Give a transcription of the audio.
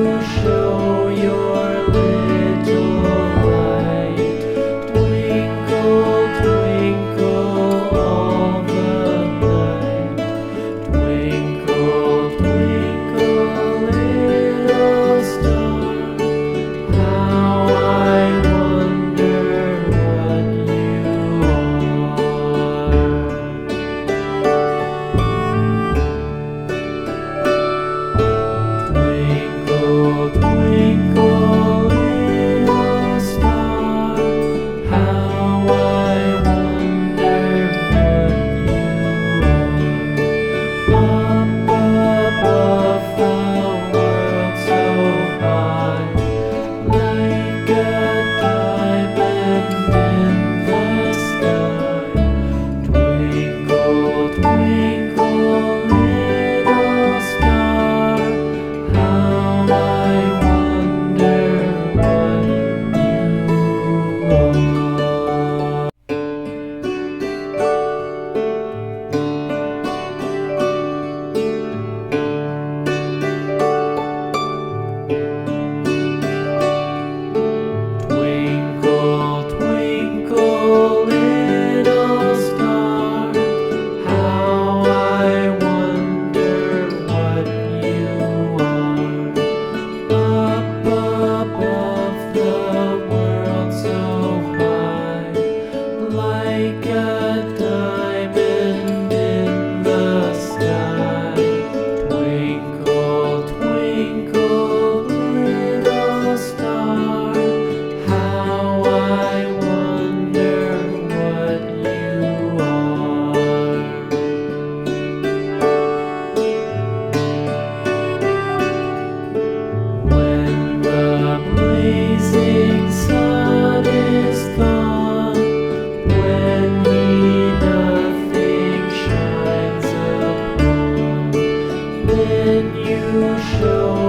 you show your little light. Twinkle, twinkle all the night. Twinkle, twinkle little star, how I wonder what you are. Twinkle, twinkle, little star, how I wonder what you are. Up above the world so high, like a diamond in the sky. Twinkle, twinkle, little star, how I wonder what you are. Twinkle, twinkle, little star, how I wonder what you are. Up above the world so high, like a diamond in the sky. Twinkle, twinkle, little star, how I wonder what you are. When the blazing sun is gone, when he nothing shines upon, then you show